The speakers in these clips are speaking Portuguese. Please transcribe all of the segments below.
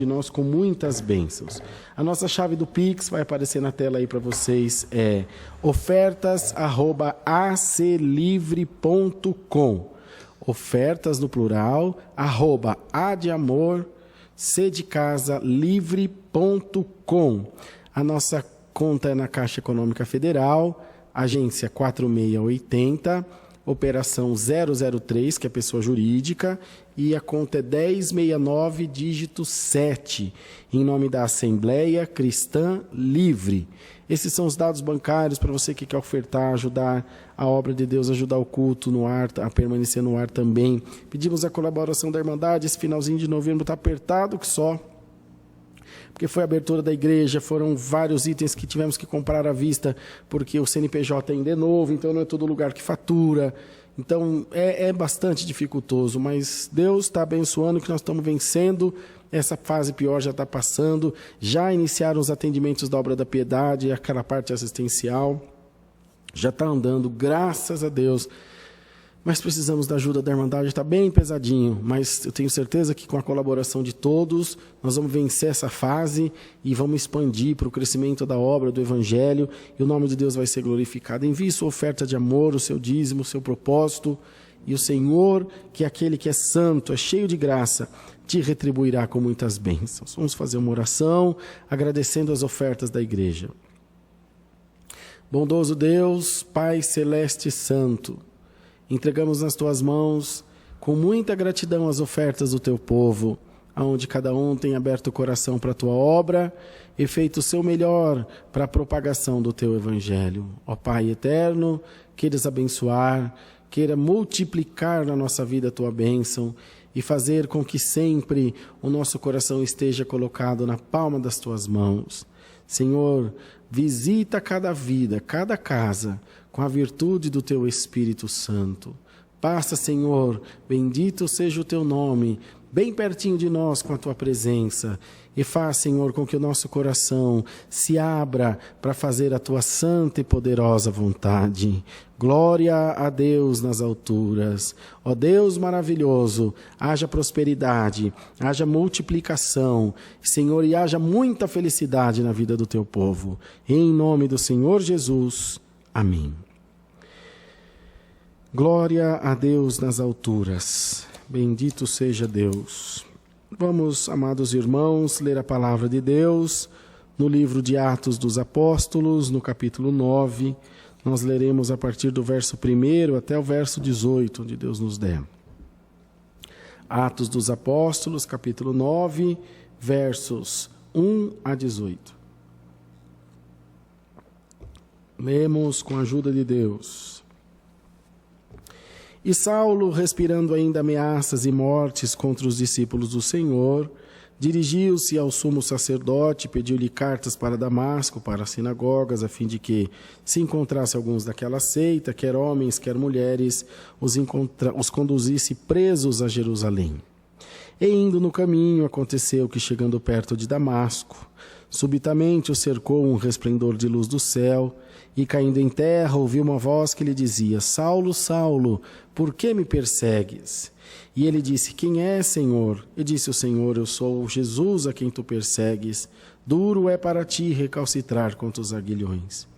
de nós com muitas bênçãos. A nossa chave do Pix vai aparecer na tela aí para vocês, é ofertas@aclivre.com. Ofertas no plural, @a de amor, c de casa, livre.com. A nossa conta é na Caixa Econômica Federal, agência 4680, operação 003, que é pessoa jurídica, e a conta é 1069, dígito 7, em nome da Assembleia Cristã Livre. Esses são os dados bancários para você que quer ofertar, ajudar a obra de Deus, ajudar o culto no ar, a permanecer no ar também. Pedimos a colaboração da Irmandade. Esse finalzinho de novembro está apertado que só, porque foi a abertura da igreja, foram vários itens que tivemos que comprar à vista, porque o CNPJ ainda é novo, então não é todo lugar que fatura. Então é bastante dificultoso, mas Deus está abençoando, que nós estamos vencendo. Essa fase pior já está passando, já iniciaram os atendimentos da Obra da Piedade, aquela parte assistencial, já está andando, graças a Deus. Mas precisamos da ajuda da Irmandade, está bem pesadinho, mas eu tenho certeza que com a colaboração de todos, nós vamos vencer essa fase e vamos expandir para o crescimento da obra, do Evangelho, e o nome de Deus vai ser glorificado. Envie sua oferta de amor, o seu dízimo, o seu propósito, e o Senhor, que é aquele que é santo, é cheio de graça, te retribuirá com muitas bênçãos. Vamos fazer uma oração, agradecendo as ofertas da igreja. Bondoso Deus, Pai Celeste e Santo, entregamos nas Tuas mãos, com muita gratidão, as ofertas do Teu povo, onde cada um tem aberto o coração para a Tua obra e feito o seu melhor para a propagação do Teu Evangelho. Ó Pai eterno, queiras abençoar, queira multiplicar na nossa vida a Tua bênção e fazer com que sempre o nosso coração esteja colocado na palma das Tuas mãos. Senhor, visita cada vida, cada casa, com a virtude do Teu Espírito Santo. Passa, Senhor, bendito seja o Teu nome, bem pertinho de nós com a Tua presença. E faz, Senhor, com que o nosso coração se abra para fazer a Tua santa e poderosa vontade. Glória a Deus nas alturas. Ó Deus maravilhoso, haja prosperidade, haja multiplicação, Senhor, e haja muita felicidade na vida do Teu povo. Em nome do Senhor Jesus. Amém. Glória a Deus nas alturas. Bendito seja Deus. Vamos, amados irmãos, ler a palavra de Deus no livro de Atos dos Apóstolos, no capítulo 9. Nós leremos a partir do verso 1 até o verso 18, onde Deus nos der. Atos dos Apóstolos, capítulo 9, versos 1 a 18. Lemos com a ajuda de Deus. E Saulo, respirando ainda ameaças e mortes contra os discípulos do Senhor, dirigiu-se ao sumo sacerdote e pediu-lhe cartas para Damasco, para as sinagogas, a fim de que, se encontrasse alguns daquela seita, quer homens, quer mulheres, os conduzisse presos a Jerusalém. E indo no caminho, aconteceu que, chegando perto de Damasco, subitamente o cercou um resplendor de luz do céu, e caindo em terra, ouviu uma voz que lhe dizia: Saulo, Saulo, por que me persegues? E ele disse: Quem é, Senhor? E disse o Senhor: Eu sou Jesus a quem tu persegues. Duro é para ti recalcitrar contra os aguilhões.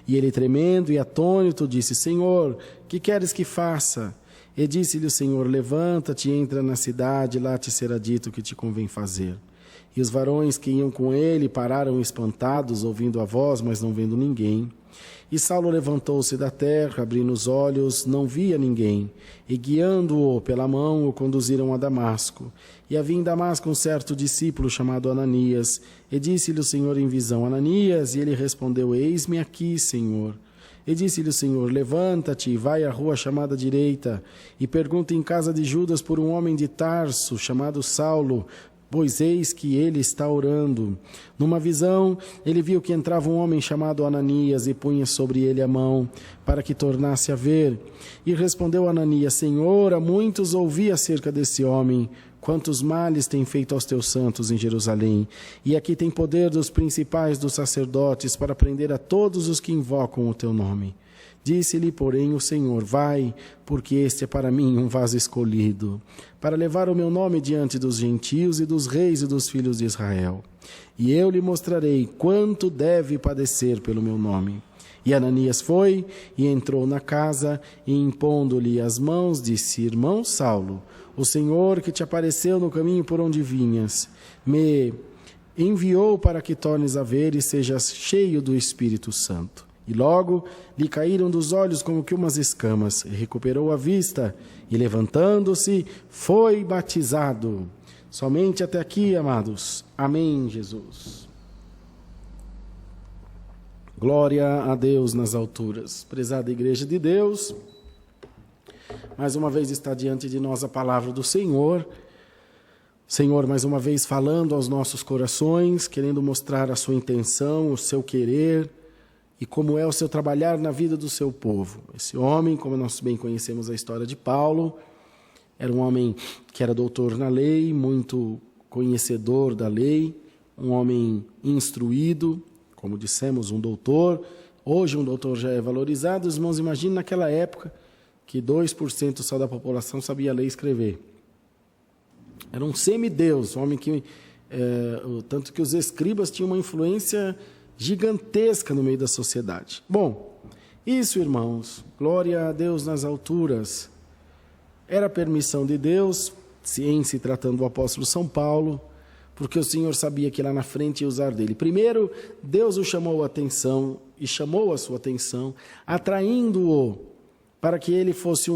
E ele, tremendo e atônito, disse: Senhor, que queres que faça? E disse-lhe o Senhor: Levanta-te e entra na cidade, lá te será dito o que te convém fazer. E os varões que iam com ele pararam espantados, ouvindo a voz, mas não vendo ninguém. E Saulo levantou-se da terra, abrindo os olhos, não via ninguém, e guiando-o pela mão, o conduziram a Damasco. E havia em Damasco um certo discípulo chamado Ananias, e disse-lhe o Senhor em visão: Ananias, e ele respondeu: Eis-me aqui, Senhor. E disse-lhe o Senhor: Levanta-te, vai à rua chamada direita, e pergunta em casa de Judas por um homem de Tarso, chamado Saulo, pois eis que ele está orando. Numa visão, ele viu que entrava um homem chamado Ananias e punha sobre ele a mão, para que tornasse a ver. E respondeu Ananias: Senhor, há muitos ouvi acerca desse homem, quantos males tem feito aos teus santos em Jerusalém. E aqui tem poder dos principais dos sacerdotes para prender a todos os que invocam o teu nome. Disse-lhe, porém, o Senhor: vai, porque este é para mim um vaso escolhido, para levar o meu nome diante dos gentios e dos reis e dos filhos de Israel. E eu lhe mostrarei quanto deve padecer pelo meu nome. E Ananias foi e entrou na casa, e impondo-lhe as mãos, disse: irmão Saulo, o Senhor que te apareceu no caminho por onde vinhas, me enviou para que tornes a ver e sejas cheio do Espírito Santo. E logo lhe caíram dos olhos como que umas escamas, e recuperou a vista, e levantando-se, foi batizado. Somente até aqui, amados. Amém, Jesus. Glória a Deus nas alturas. Prezada Igreja de Deus, mais uma vez está diante de nós a palavra do Senhor. Senhor, mais uma vez falando aos nossos corações, querendo mostrar a sua intenção, o seu querer e como é o seu trabalhar na vida do seu povo. Esse homem, como nós bem conhecemos a história de Paulo, era um homem que era doutor na lei, muito conhecedor da lei, um homem instruído, como dissemos, um doutor. Hoje um doutor já é valorizado. Os irmãos, imaginem naquela época que 2% só da população sabia ler e escrever. Era um semideus, um homem que, tanto que os escribas tinham uma influência gigantesca no meio da sociedade. Bom, isso, irmãos, glória a Deus nas alturas. Era permissão de Deus, em se tratando do apóstolo São Paulo, porque o Senhor sabia que lá na frente ia usar dele. Primeiro, Deus o chamou a atenção e chamou a sua atenção, atraindo-o para que ele fosse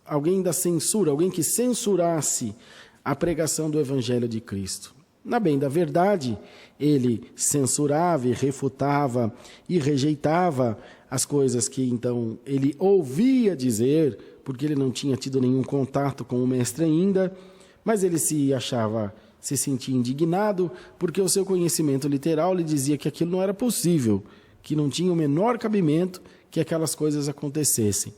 alguém da censura, alguém que censurasse a pregação do Evangelho de Cristo. Na bem da verdade, ele censurava e refutava e rejeitava as coisas que então ele ouvia dizer, porque ele não tinha tido nenhum contato com o mestre ainda, mas ele se sentia indignado, porque o seu conhecimento literal lhe dizia que aquilo não era possível, que não tinha o menor cabimento que aquelas coisas acontecessem.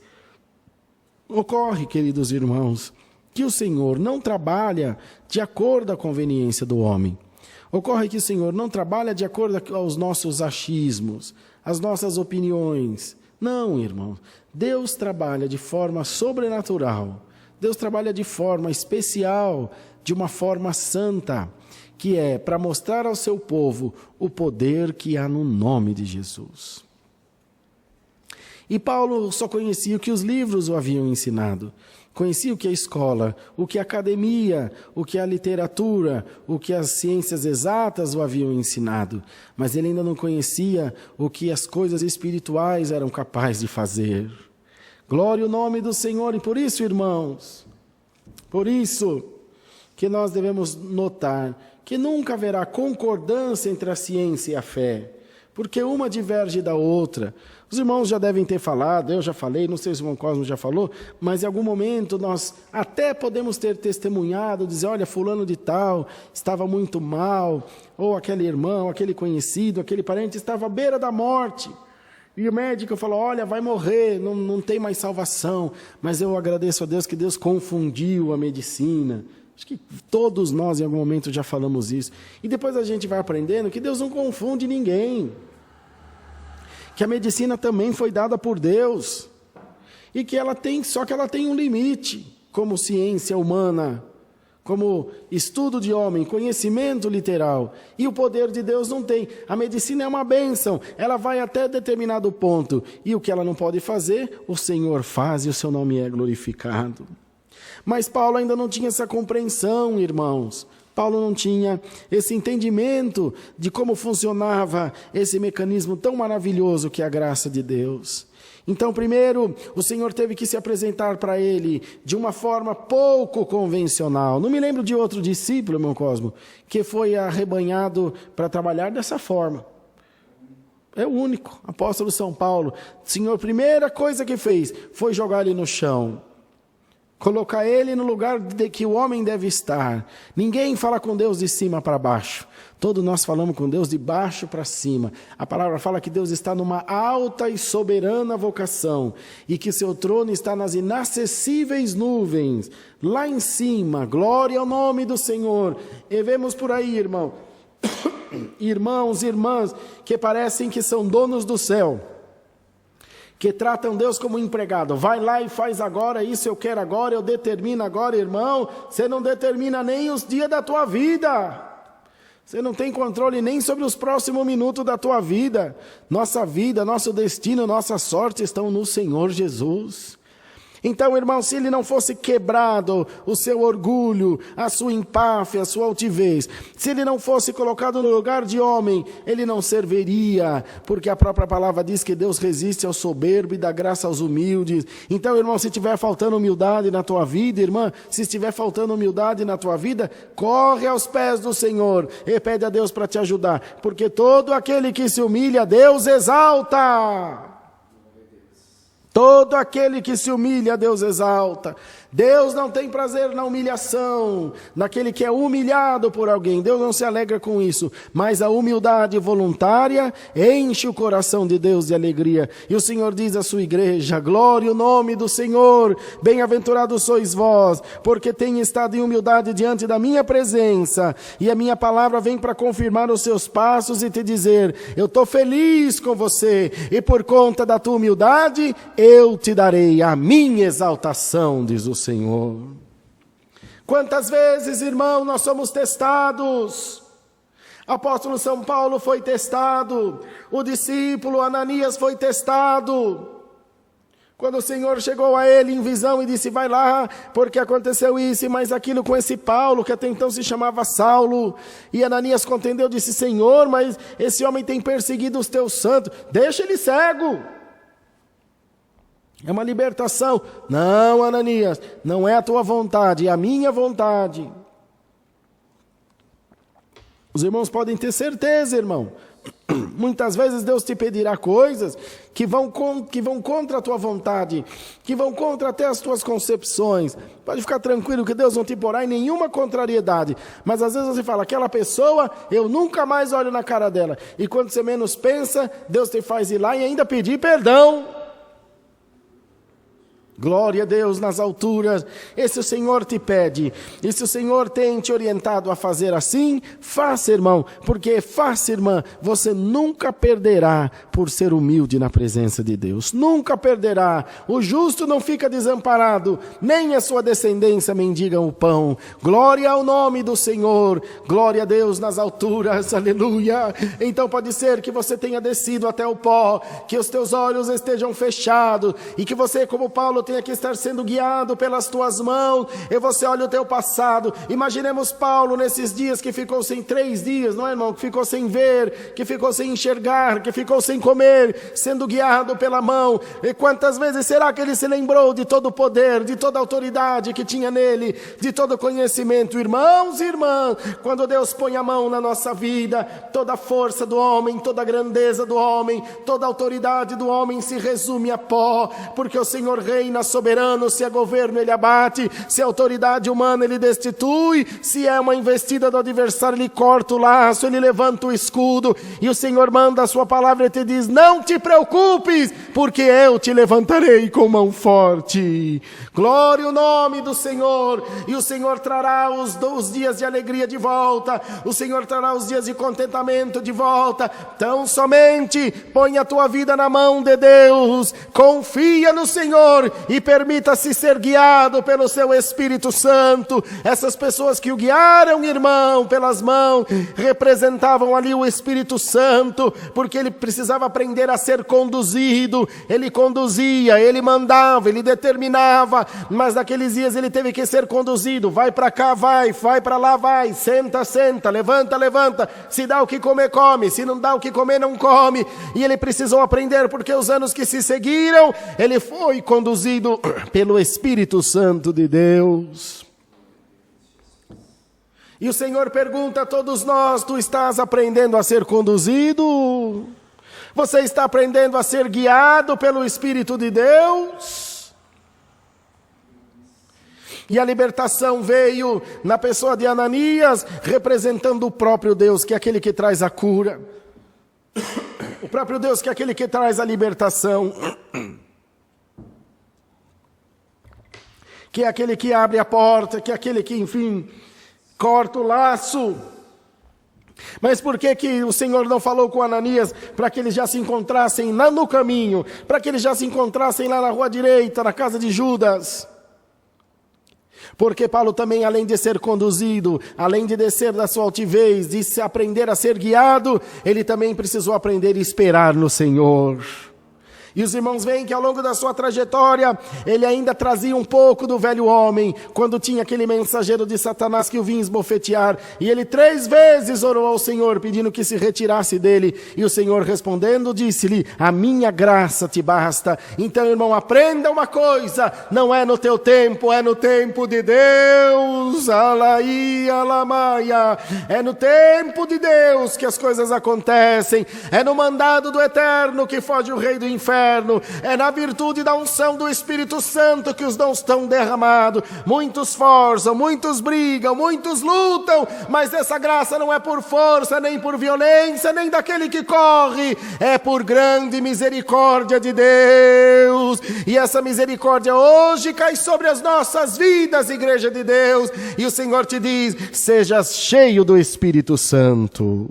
Ocorre, queridos irmãos, que o Senhor não trabalha de acordo à conveniência do homem. Ocorre que o Senhor não trabalha de acordo aos nossos achismos, às nossas opiniões. Não, irmãos. Deus trabalha de forma sobrenatural. Deus trabalha de forma especial, de uma forma santa, que é para mostrar ao seu povo o poder que há no nome de Jesus. E Paulo só conhecia o que os livros o haviam ensinado. Conhecia o que a escola, o que a academia, o que a literatura, o que as ciências exatas o haviam ensinado. Mas ele ainda não conhecia o que as coisas espirituais eram capazes de fazer. Glória ao nome do Senhor. E por isso, irmãos, por isso que nós devemos notar que nunca haverá concordância entre a ciência e a fé, porque uma diverge da outra. Os irmãos já devem ter falado, eu já falei, não sei se o irmão Cosmo já falou, mas em algum momento nós até podemos ter testemunhado, dizer, olha, fulano de tal estava muito mal, ou aquele irmão, aquele conhecido, aquele parente estava à beira da morte. E o médico falou, olha, vai morrer, não tem mais salvação. Mas eu agradeço a Deus que Deus confundiu a medicina. Acho que todos nós em algum momento já falamos isso. E depois a gente vai aprendendo que Deus não confunde ninguém. Que a medicina também foi dada por Deus. E que só que ela tem um limite, como ciência humana, como estudo de homem, conhecimento literal. E o poder de Deus não tem. A medicina é uma bênção, ela vai até determinado ponto. E o que ela não pode fazer, o Senhor faz e o seu nome é glorificado. Mas Paulo ainda não tinha essa compreensão, irmãos. Paulo não tinha esse entendimento de como funcionava esse mecanismo tão maravilhoso que é a graça de Deus. Então, primeiro, o Senhor teve que se apresentar para ele de uma forma pouco convencional. Não me lembro de outro discípulo, irmão Cosmo, que foi arrebanhado para trabalhar dessa forma. É o único, apóstolo São Paulo. O Senhor, a primeira coisa que fez foi jogar ele no chão. Colocar ele no lugar de que o homem deve estar. Ninguém fala com Deus de cima para baixo. Todos nós falamos com Deus de baixo para cima. A palavra fala que Deus está numa alta e soberana vocação. E que seu trono está nas inacessíveis nuvens. Lá em cima, glória ao nome do Senhor. E vemos por aí, irmão, irmãos e irmãs que parecem que são donos do céu. que tratam Deus como empregado. Vai lá e faz agora, isso eu quero agora, eu determino agora, irmão. Você não determina nem os dias da tua vida. Você não tem controle nem sobre os próximos minutos da tua vida. Nossa vida, nosso destino, nossa sorte estão no Senhor Jesus. Então, irmão, se ele não fosse quebrado o seu orgulho, a sua empáfia, a sua altivez, se ele não fosse colocado no lugar de homem, ele não serviria, porque a própria palavra diz que Deus resiste ao soberbo e dá graça aos humildes. Então, irmão, se estiver faltando humildade na tua vida, irmã, se estiver faltando humildade na tua vida, corre aos pés do Senhor e pede a Deus para te ajudar, porque todo aquele que se humilha, Deus exalta. Todo aquele que se humilha, Deus exalta. Deus não tem prazer na humilhação, naquele que é humilhado por alguém. Deus não se alegra com isso. Mas a humildade voluntária enche o coração de Deus de alegria. E o Senhor diz à sua igreja: glória o nome do Senhor. Bem-aventurados sois vós, porque tenho estado em humildade diante da minha presença. E a minha palavra vem para confirmar os seus passos e te dizer: eu estou feliz com você. E por conta da tua humildade, eu te darei a minha exaltação, diz o Senhor. Quantas vezes, irmão, nós somos testados? Apóstolo São Paulo foi testado, o discípulo Ananias foi testado. Quando o Senhor chegou a ele em visão e disse: vai lá, porque aconteceu isso e mais aquilo com esse Paulo, que até então se chamava Saulo. E Ananias contendeu, disse: Senhor, mas esse homem tem perseguido os teus santos, deixa ele cego. É uma libertação. Não, Ananias, não é a tua vontade, é a minha vontade. Os irmãos podem ter certeza, irmão. Muitas vezes Deus te pedirá coisas que vão contra a tua vontade, que vão contra até as tuas concepções. Pode ficar tranquilo que Deus não te porá em nenhuma contrariedade. Mas às vezes você fala: aquela pessoa, eu nunca mais olho na cara dela. E quando você menos pensa, Deus te faz ir lá e ainda pedir perdão. Glória a Deus nas alturas. E se o Senhor te pede, e se o Senhor tem te orientado a fazer assim, faça, irmão, porque faça, irmã, você nunca perderá por ser humilde na presença de Deus, nunca perderá. O justo não fica desamparado, nem a sua descendência mendiga o pão. Glória ao nome do Senhor, glória a Deus nas alturas, aleluia. Então pode ser que você tenha descido até o pó, que os teus olhos estejam fechados, e que você, como Paulo, tenha que estar sendo guiado pelas tuas mãos, e você olha o teu passado. Imaginemos Paulo nesses dias que ficou sem 3 dias, não é, irmão? Que ficou sem ver, que ficou sem enxergar, que ficou sem comer, sendo guiado pela mão. E quantas vezes será que ele se lembrou de todo o poder, de toda a autoridade que tinha nele, de todo o conhecimento? Irmãos e irmãs, quando Deus põe a mão na nossa vida, toda a força do homem, toda a grandeza do homem, toda a autoridade do homem se resume a pó, porque o Senhor reina soberano. Se é governo, ele abate; se é autoridade humana, ele destitui; se é uma investida do adversário, ele corta o laço, ele levanta o escudo. E o Senhor manda a sua palavra e te diz: não te preocupes, porque eu te levantarei com mão forte. Glória ao nome do Senhor. E o Senhor trará os dias de alegria de volta, o Senhor trará os dias de contentamento de volta. Tão somente põe a tua vida na mão de Deus, confia no Senhor e permita-se ser guiado pelo seu Espírito Santo. Essas pessoas que o guiaram, irmão, pelas mãos, representavam ali o Espírito Santo, porque ele precisava aprender a ser conduzido. Ele conduzia, ele mandava, ele determinava, mas naqueles dias ele teve que ser conduzido. Vai para cá, vai para lá, vai, senta, senta, levanta, levanta. Se dá o que comer, come; se não dá o que comer, não come. E ele precisou aprender, porque os anos que se seguiram, ele foi conduzido pelo Espírito Santo de Deus. E o Senhor pergunta a todos nós: tu estás aprendendo a ser conduzido? Você está aprendendo a ser guiado pelo Espírito de Deus? E a libertação veio na pessoa de Ananias, representando o próprio Deus, que é aquele que traz a cura. O próprio Deus, que é aquele que traz a libertação. Que é aquele que abre a porta, que é aquele que, enfim, corta o laço. Mas por que o Senhor não falou com Ananias para que eles já se encontrassem lá no caminho, para que eles já se encontrassem lá na rua direita, na casa de Judas? Porque Paulo também, além de ser conduzido, além de descer da sua altivez, de se aprender a ser guiado, ele também precisou aprender a esperar no Senhor. E os irmãos veem que ao longo da sua trajetória, ele ainda trazia um pouco do velho homem, quando tinha aquele mensageiro de Satanás que o vinha esbofetear. E ele 3 vezes orou ao Senhor, pedindo que se retirasse dele. E o Senhor respondendo, disse-lhe, a minha graça te basta. Então, irmão, aprenda uma coisa, não é no teu tempo, é no tempo de Deus. Alaí, alamaia. É no tempo de Deus que as coisas acontecem. É no mandado do Eterno que foge o rei do inferno. É na virtude da unção do Espírito Santo que os dons estão derramados. Muitos forçam, muitos brigam, muitos lutam, mas essa graça não é por força, nem por violência, nem daquele que corre, é por grande misericórdia de Deus. E essa misericórdia hoje cai sobre as nossas vidas, igreja de Deus, e o Senhor te diz, seja cheio do Espírito Santo.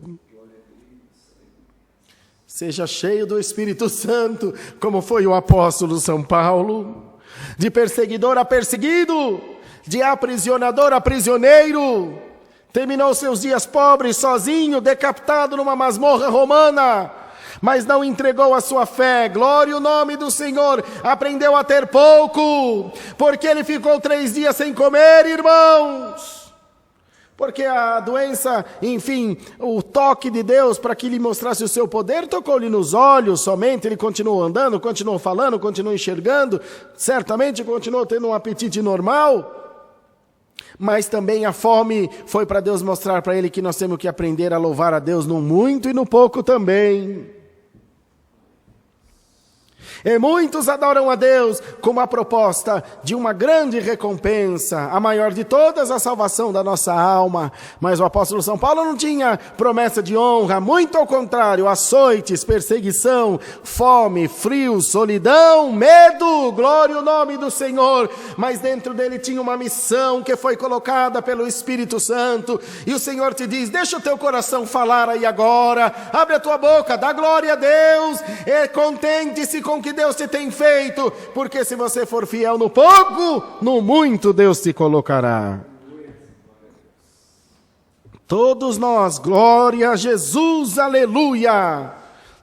Seja cheio do Espírito Santo, como foi o apóstolo São Paulo, de perseguidor a perseguido, de aprisionador a prisioneiro, terminou seus dias pobre, sozinho, decapitado numa masmorra romana, mas não entregou a sua fé, glória ao nome do Senhor, aprendeu a ter pouco, porque ele ficou 3 dias sem comer, irmãos. Porque a doença, enfim, o toque de Deus para que lhe mostrasse o seu poder, tocou-lhe nos olhos somente, ele continuou andando, continuou falando, continuou enxergando, certamente continuou tendo um apetite normal, mas também a fome foi para Deus mostrar para ele que nós temos que aprender a louvar a Deus no muito e no pouco também. E muitos adoram a Deus com a proposta de uma grande recompensa, a maior de todas, a salvação da nossa alma. Mas o apóstolo São Paulo não tinha promessa de honra, muito ao contrário, açoites, perseguição, fome, frio, solidão, medo, glória ao nome do Senhor. Mas dentro dele tinha uma missão que foi colocada pelo Espírito Santo. E o Senhor te diz, deixa o teu coração falar aí agora, abre a tua boca, dá glória a Deus, e contente-se com o que Deus te tem feito, porque se você for fiel no pouco, no muito Deus te colocará. Todos nós, glória a Jesus, aleluia.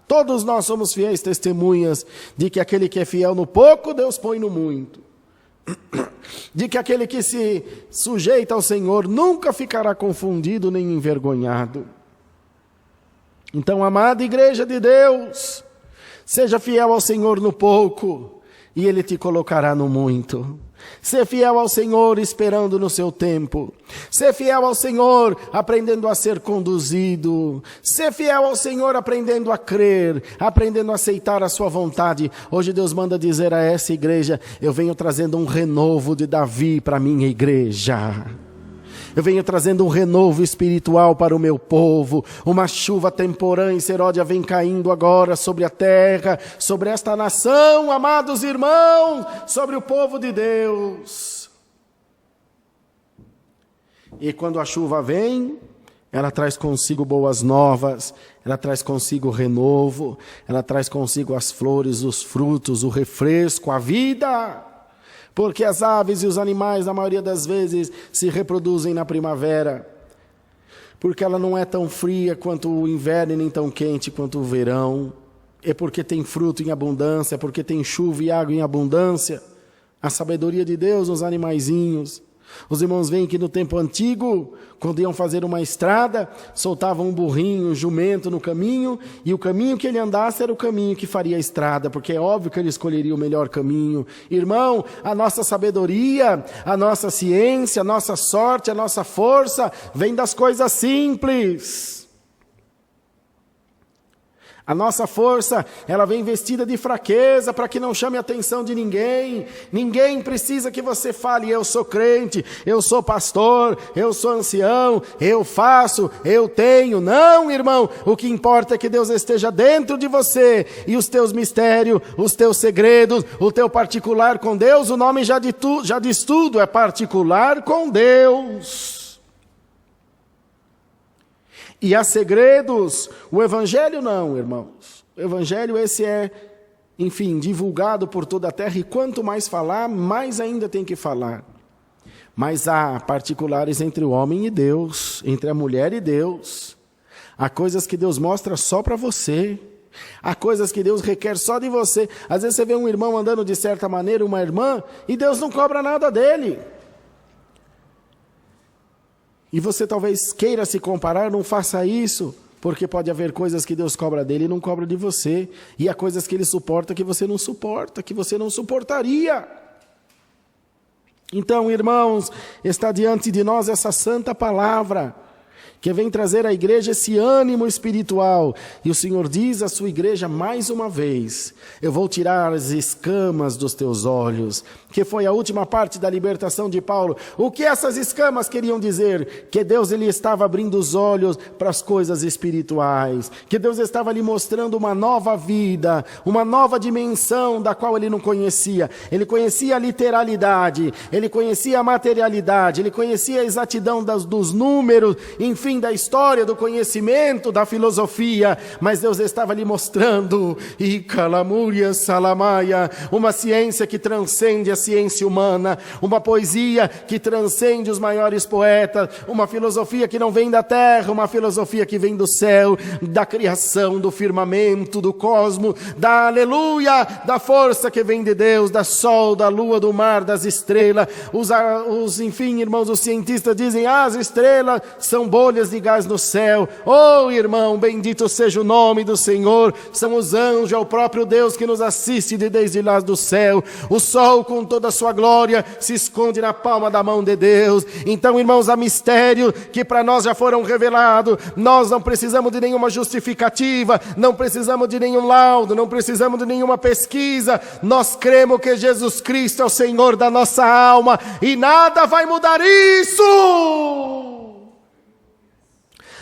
Todos nós somos fiéis testemunhas de que aquele que é fiel no pouco, Deus põe no muito. De que aquele que se sujeita ao Senhor nunca ficará confundido nem envergonhado. Então, amada igreja de Deus, seja fiel ao Senhor no pouco, e Ele te colocará no muito. Ser fiel ao Senhor esperando no seu tempo. Ser fiel ao Senhor aprendendo a ser conduzido. Ser fiel ao Senhor aprendendo a crer, aprendendo a aceitar a sua vontade. Hoje Deus manda dizer a essa igreja, eu venho trazendo um renovo de Davi para a minha igreja. Eu venho trazendo um renovo espiritual para o meu povo. Uma chuva temporã e seródia vem caindo agora sobre a terra, sobre esta nação, amados irmãos, sobre o povo de Deus. E quando a chuva vem, ela traz consigo boas novas, ela traz consigo o renovo, ela traz consigo as flores, os frutos, o refresco, a vida. Porque as aves e os animais, na maioria das vezes, se reproduzem na primavera. Porque ela não é tão fria quanto o inverno e nem tão quente quanto o verão. É porque tem fruto em abundância, é porque tem chuva e água em abundância. A sabedoria de Deus nos animaizinhos. Os irmãos veem que no tempo antigo, quando iam fazer uma estrada, soltavam um burrinho, um jumento no caminho, e o caminho que ele andasse era o caminho que faria a estrada, porque é óbvio que ele escolheria o melhor caminho. Irmão, a nossa sabedoria, a nossa ciência, a nossa sorte, a nossa força, vem das coisas simples. A nossa força, ela vem vestida de fraqueza para que não chame a atenção de ninguém. Ninguém precisa que você fale, eu sou crente, eu sou pastor, eu sou ancião, eu faço, eu tenho. Não, irmão, o que importa é que Deus esteja dentro de você e os teus mistérios, os teus segredos, o teu particular com Deus, o nome já diz tudo, é particular com Deus. E há segredos. O evangelho não, irmãos. O evangelho esse é, enfim, divulgado por toda a terra, e quanto mais falar, mais ainda tem que falar. Mas há particulares entre o homem e Deus, entre a mulher e Deus. Há coisas que Deus mostra só para você. Há coisas que Deus requer só de você. Às vezes você vê um irmão andando de certa maneira, uma irmã, e Deus não cobra nada dele. E você talvez queira se comparar, não faça isso, porque pode haver coisas que Deus cobra dele e não cobra de você. E há coisas que ele suporta que você não suporta, que você não suportaria. Então, irmãos, está diante de nós essa santa palavra, que vem trazer à igreja esse ânimo espiritual. E o Senhor diz à sua igreja mais uma vez: eu vou tirar as escamas dos teus olhos, que foi a última parte da libertação de Paulo. O que essas escamas queriam dizer? Que Deus ele estava abrindo os olhos para as coisas espirituais, que Deus estava lhe mostrando uma nova vida, uma nova dimensão da qual ele não conhecia. Ele conhecia a literalidade, ele conhecia a materialidade, ele conhecia a exatidão dos números, enfim, da história, do conhecimento, da filosofia, mas Deus estava lhe mostrando, e calamúria salamaia, uma ciência que transcende a ciência humana, uma poesia que transcende os maiores poetas, uma filosofia que não vem da terra, uma filosofia que vem do céu, da criação, do firmamento, do cosmos, da aleluia, da força que vem de Deus, da sol, da lua, do mar, das estrelas. Enfim, irmãos, os cientistas dizem: as estrelas são bolhas de gás no céu. Oh, irmão, bendito seja o nome do Senhor. São os anjos, é o próprio Deus que nos assiste desde lá do céu. O sol com toda a sua glória se esconde na palma da mão de Deus. Então, irmãos, há mistério que para nós já foram revelados. Nós não precisamos de nenhuma justificativa, não precisamos de nenhum laudo, não precisamos de nenhuma pesquisa. Nós cremos que Jesus Cristo é o Senhor da nossa alma, e nada vai mudar isso.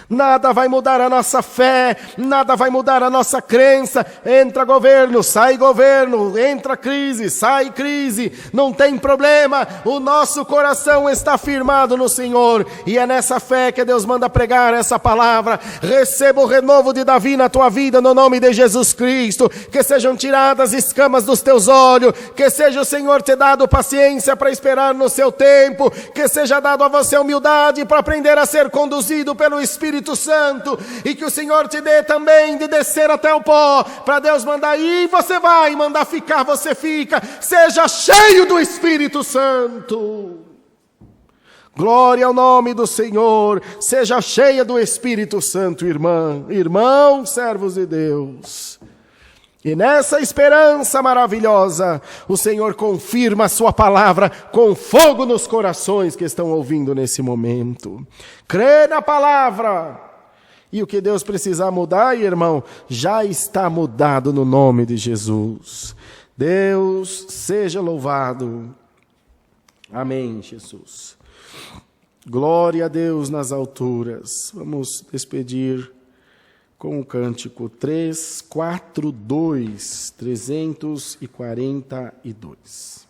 Nada vai mudar a nossa fé, nada vai mudar a nossa crença. Entra governo, entra crise, sai crise, não tem problema. O nosso coração está firmado no Senhor, e é nessa fé que Deus manda pregar essa palavra. Receba o renovo de Davi na tua vida, no nome de Jesus Cristo. Que sejam tiradas as escamas dos teus olhos, que seja o Senhor te dado paciência para esperar no seu tempo, que seja dado a você humildade para aprender a ser conduzido pelo Espírito Santo, e que o Senhor te dê também de descer até o pó, para Deus mandar ir, você vai, mandar ficar, você fica. Seja cheio do Espírito Santo. Glória ao nome do Senhor. Seja cheia do Espírito Santo, irmão, servos de Deus. E nessa esperança maravilhosa, o Senhor confirma a sua palavra com fogo nos corações que estão ouvindo nesse momento. Crê na palavra. E o que Deus precisar mudar, irmão, já está mudado no nome de Jesus. Deus seja louvado. Amém, Jesus. Glória a Deus nas alturas. Vamos despedir com o cântico 342.